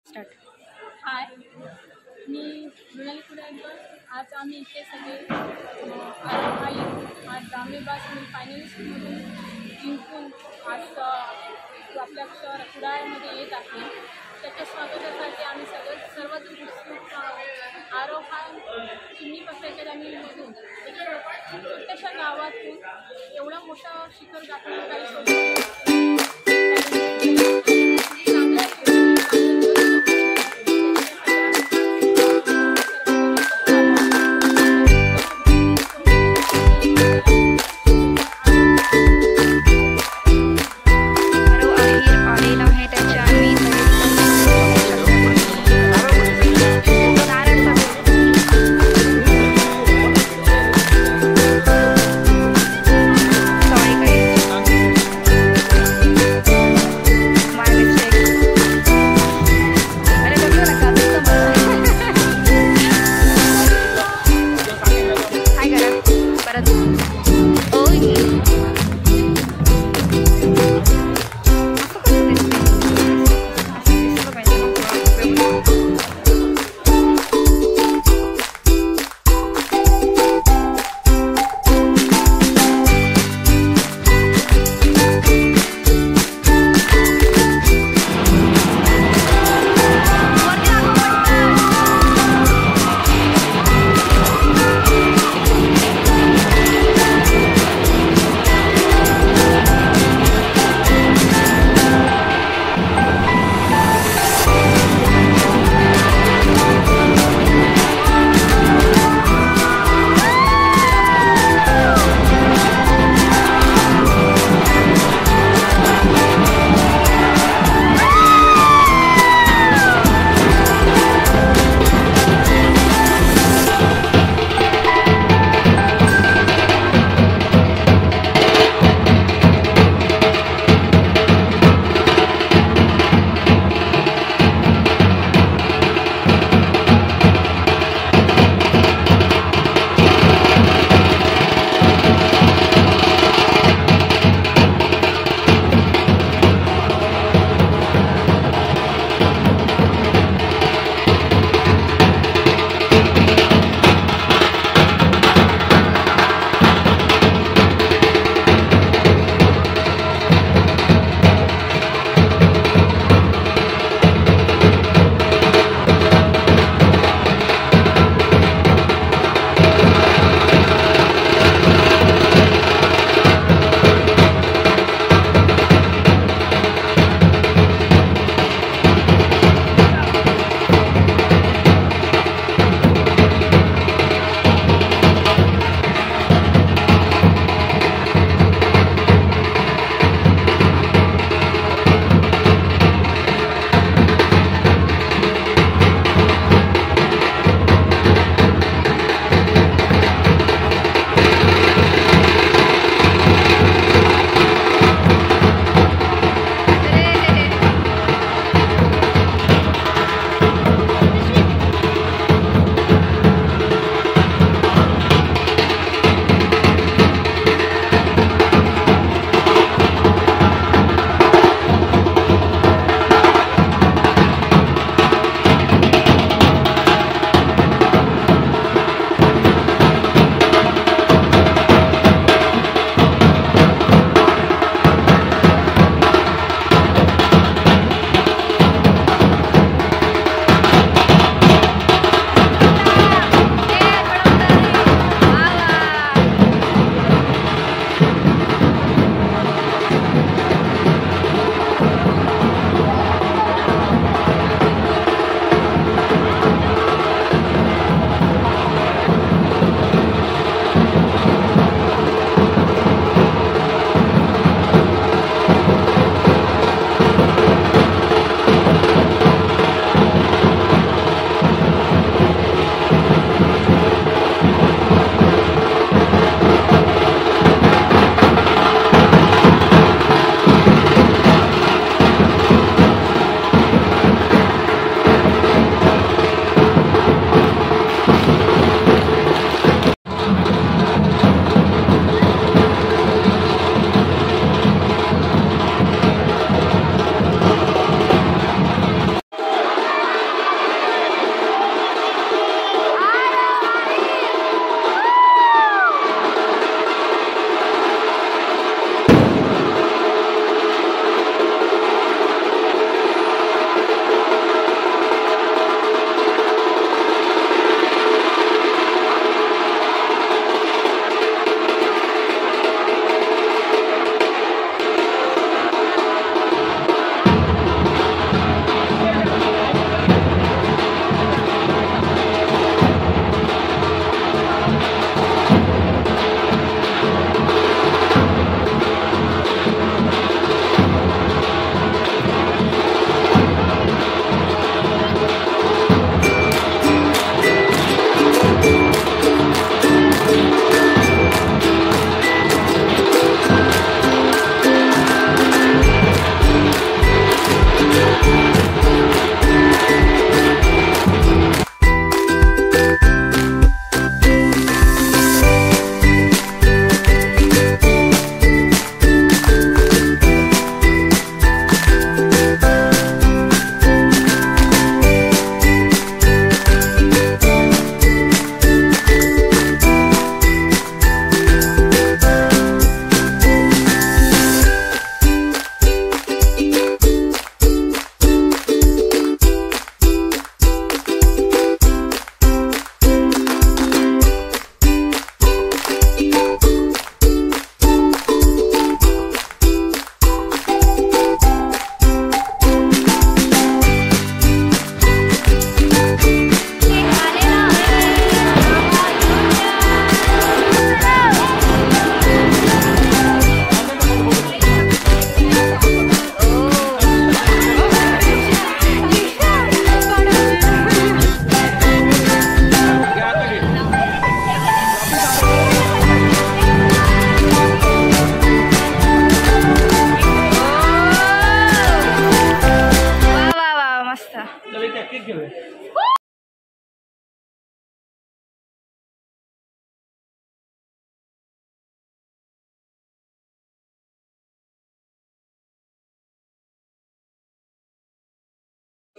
Start. हाय, मी मृणाली कुडाळकर. आज आम्ही इथे सगळे आज ग्राम्यबास आणि फायनलिस्टमधून जिंकून आज आपल्या कुडाळमध्ये येत आहे. त्याच्या स्वागतासाठी आम्ही सर्वच उत्सुक आहोत. आरोह हा चिमणी पक्षाच्या जमिनीमधून एक छोट्याशा गावातून एवढा मोठा शिखर गाठण्यात काही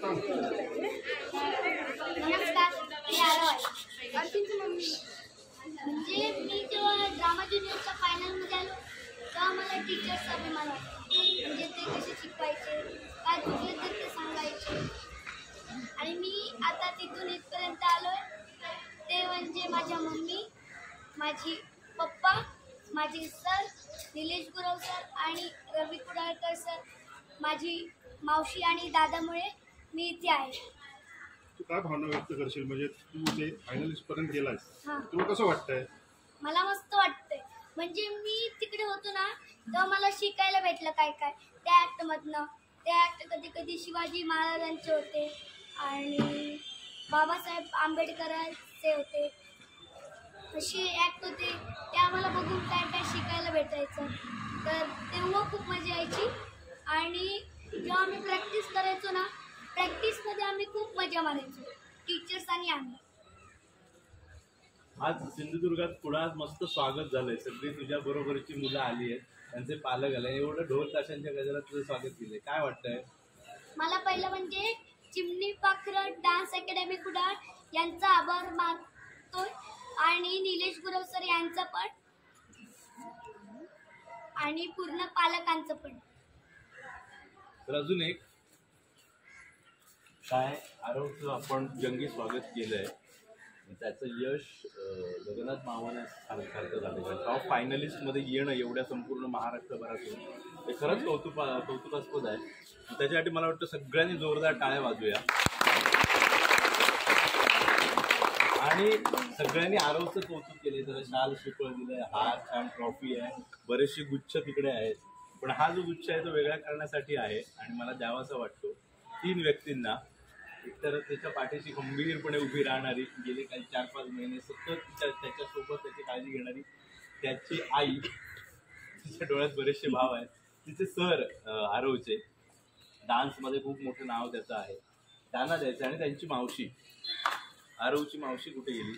नमस्कार, मी आरव आहे. म्हणजे मी जेव्हा ड्रामा ज्युनियरच्या फायनलमध्ये आलो तेव्हा मला टीचर्सचा अभिमान वाटतो. म्हणजे ते कसे शिकवायचे, काय चुकले तर ते सांगायचे. आणि मी आता तिथून इथपर्यंत आलो आहे ते म्हणजे माझ्या मम्मी, माझी पप्पा, माझे सर निलेश गुरव सर आणि रवी कुडाळकर सर, माझी मावशी आणि दादामुळे मी इथे आहे. तू काय भावना व्यक्त करशील, म्हणजे तू ते फायनलिस्ट पर्यंत गेलास, हां, तुला कसं वाटतंय? मला मस्त वाटतंय. म्हणजे मी तिकडे होतो ना तेव्हा मला शिकायला भेटलं काय काय त्या ॲक्टमधनं. ते ॲक्ट कधी कधी शिवाजी महाराजांचे होते आणि बाबासाहेब आंबेडकरांचे होते. असे ॲक्ट होते ते आम्हाला बघून काय काय शिकायला भेटायचं. तर तेव्हा खूप मजा यायची. आणि जेव्हा आम्ही प्रॅक्टिस करायचो ना, प्रॅक्टिसमध्ये आम्ही खूप मजा मारायचो, टीचर्स आणि आम्ही. आज सिंधुदुर्गात कुणाल मस्त स्वागत झालंय. सगळी तुझ्या बरोबरची मुलं आली आहेत, त्यांचे पालक आले, एवढं ढोल ताशांच्या गजरात तुझं स्वागत केलंय. काय वाटतंय? मला पहिलं म्हणजे चिमणी पाखरं डान्स अकॅडमी कुडाळ यांचा आभार मानतोय आणि निलेश गुरव सर यांचा पण आणि पूर्ण पालकांचं पण. तर अजून एक काय, आरवचं आपण जंगी स्वागत केलंय, त्याचं यश जगन्नाथ मावासारखं झालं. कारण टॉप फायनलिस्टमध्ये येणं एवढ्या संपूर्ण महाराष्ट्रभरातून ते खरंच कौतुकास्पद आहे. त्याच्यासाठी मला वाटतं सगळ्यांनी जोरदार टाळ्या वाजूया आणि सगळ्यांनी आरवचं कौतुक केले. त्याला शाल सुकळ दिलंय, हार, छान ट्रॉफी आहे, बरेचसे गुच्छ तिकडे आहेत. पण हा जो गुच्छ आहे तो वेगळा करण्यासाठी आहे आणि मला द्यावासा वाटतो 3 व्यक्तींना. एकतर त्याच्या पाठीशी खंबीरपणे उभी राहणारी, गेले काही 4-5 महिने सतत त्याच्यासोबत त्याची काळजी घेणारी त्याची आई, तिच्या डोळ्यात बरेचसे भाव आहेत, तिचे सर आरवचे, डान्समध्ये खूप मोठं नाव त्याचं आहे, त्यांना द्यायचं. आणि त्यांची मावशी, आरवची मावशी कुठे गेली?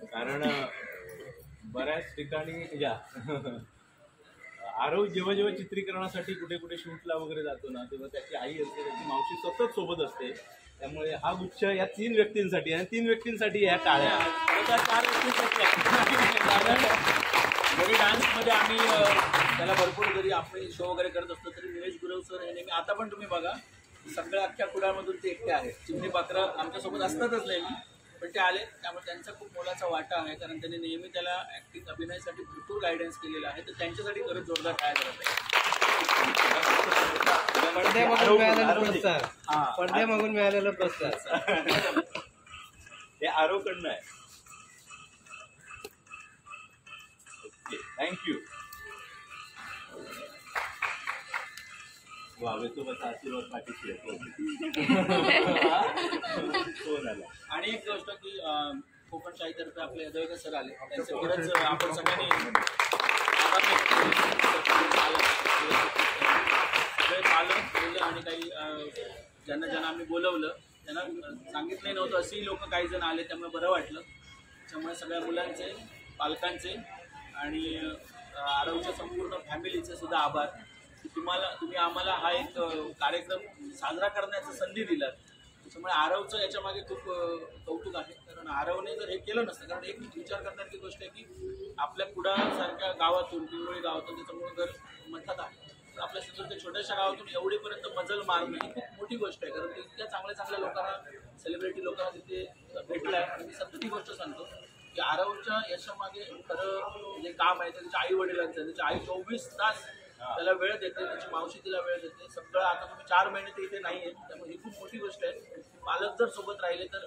कारण बऱ्याच ठिकाणी आरव जेव्हा जेव्हा चित्रीकरणासाठी कुठे कुठे शूटला वगैरे जातो ना, तेव्हा त्याची आई असते, त्याची मावशी सतत सोबत असते. त्यामुळे हा गुच्छ या 3 व्यक्तींसाठी, आणि 3 व्यक्तींसाठी या टाळ्या, 4 व्यक्तींसाठी. कारण जरी डान्समध्ये आम्ही त्याला भरपूर जरी आपण शो वगैरे करत असतो तरी निलेश गुरव सर हे नेहमी, आता पण तुम्ही बघा सगळ्या अख्ख्या कुडाळमधून ते एकटे आहेत. चिमणी पाखरं आमच्यासोबत असतातच नेहमी, पण ते आले त्यामुळे त्यांचा खूप मोलाचा वाटा आहे. कारण त्यांनी नेहमी त्याला ॲक्टिंग अभिनयासाठी भरपूर गायडन्स केलेला आहे. तर त्यांच्यासाठी खरंच जोरदार काय करत आहे. पडद्यामागून मिळालेलं प्रोत्साहन हे आरवकडनं आहे. Okay, thank you. वावेसोबत आशीर्वाद पाठीशी आणि एक गोष्ट की कोकण शाहीतर्फे आपले यदवकर सर आले, त्यांचे खरंच आपण सगळ्यांनी सगळे पालक मुलं आणि काही ज्यांना आम्ही बोलवलं त्यांना सांगितलं नव्हतं असेही लोक काही जण आले, त्यामुळे बरं वाटलं. त्यामुळे सगळ्या मुलांचे, पालकांचे आणि आरवच्या संपूर्ण फॅमिलीचे सुद्धा आभार की तुम्ही आम्हाला हा एक कार्यक्रम साजरा करण्याची संधी दिलात. त्याच्यामुळे आरवचं याच्या मागे खूप कौतुक आहे. कारण आरवने जर हे केलं नसतं, कारण एक विचार करण्याची गोष्ट आहे की आपल्या कुडाळसारख्या गावातून, पिंगोळी गावातून त्याचं मूळ घर म्हणतात आहे, तर आपल्या सिंधुदुर्ग छोट्याशा गावातून एवढीपर्यंत मजल मारणं ही खूप मोठी गोष्ट आहे. कारण इतक्या चांगल्या लोकांना, सेलिब्रिटी लोकांना तिथे भेटलं आहे. आणि मी सतत ही गोष्ट सांगतो की आरवच्या यशामागे खरं जे काम आहे त्याच्या आई वडिलांचं. त्याची आई 24 तास त्याला वेळ देते, त्याची मावशी तिला वेळ देते. सगळं आता तुम्ही 4 महिने ते इथे नाही आहे, त्यामुळे ही खूप मोठी गोष्ट आहे. पालक जर सोबत राहिले तर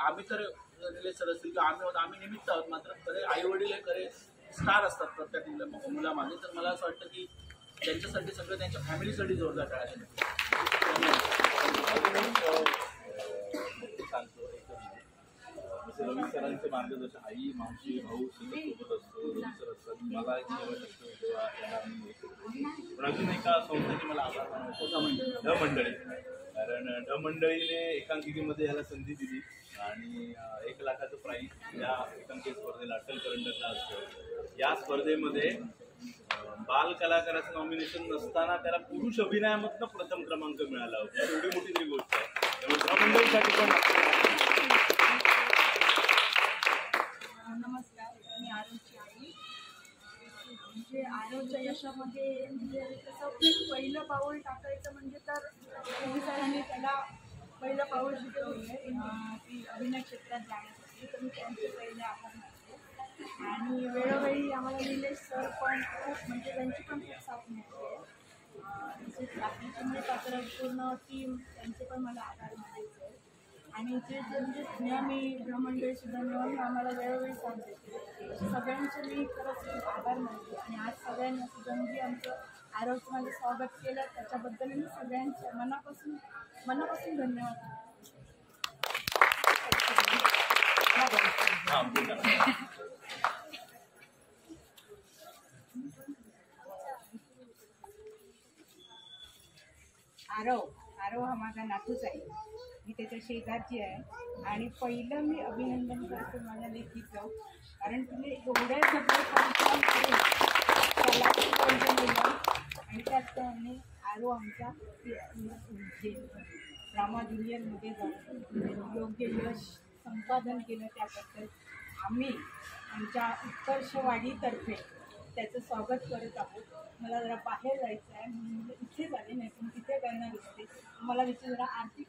आम्ही तर निलेश सर असतील किंवा आम्ही निमित्त आहोत, मात्र खरे आई वडील हे खरे स्टार असतात प्रत्येक मुलामागे. तर मला असं वाटतं की त्यांच्यासाठी सगळं त्यांच्या फॅमिलीसाठी जोरदार टाळायचं. सांगतो रवी सरांचे मार्गदर्शन, आई, मावशी, भाऊ सोबत असतो, रवी सर असतात. मला जेव्हा शकतो तेव्हा पण अजून एका संस्थेची मला आभार मानायचं, ढ मंडळी. कारण ढ मंडळीने एकांकिकेमध्ये याला संधी दिली आणि 1 लाखाचं प्राईज या एकांकिक स्पर्धेला अटल करंडकला असतं. या स्पर्धेमध्ये बाल कलाकाराचं नॉमिनेशन नसताना त्याला पुरुष अभिनयामधनं प्रथम क्रमांक मिळाला होता. एवढी मोठी तरी गोष्ट आहे. त्यामुळे भ्रमंडळीसाठी पण नमस्कार, मी आरवची आई. म्हणजे आरवच्या यशामध्ये म्हणजे तसं पहिलं पाऊल टाकायचं म्हणजे तर रवी सरांनी त्याला पहिलं पाऊल शिकवलं आहे की अभिनय क्षेत्रात जाण्यासाठी. तर मी त्यांचे पहिले आभार मानते. आणि वेळोवेळी आम्हाला निलेश सर पण खूप म्हणजे त्यांची पण खूप साथ मिळते. तसेच आपली चिमणी पात्र पूर्ण टीम त्यांचे पण मला आभार मानायचे आहे. आणि जे म्हणजे नेहमी भ्रमंडळीसुद्धा नेहमी आम्हाला वेळोवेळी साथ देते. सगळ्यांचे मी खरंच खूप आभार मानते. आणि आज सगळ्यांनी असं जंगी आमचं आरवचं माझं स्वागत केलं त्याच्याबद्दल मी सगळ्यांचं मनापासून धन्यवाद. आरव हा माझा नातूच आहे. मी त्याच्या शेजारची आहे. आणि पहिलं मी अभिनंदन करते माझ्या लेकीचं, कारण तिने एवढ्या सगळं काम करून त्याला आणि त्याचप्रमाणे आरव आमच्या ड्रामा ज्युनियरमध्ये जाऊन योग्य यश संपादन केलं. त्याबद्दल आम्ही आमच्या उत्कर्षवाडीतर्फे त्याचं स्वागत करत आहोत. मला जरा बाहेर जायचं आहे म्हणून इथे झाले नाही पण तिथे करणार होते. मला तिथे जरा आरती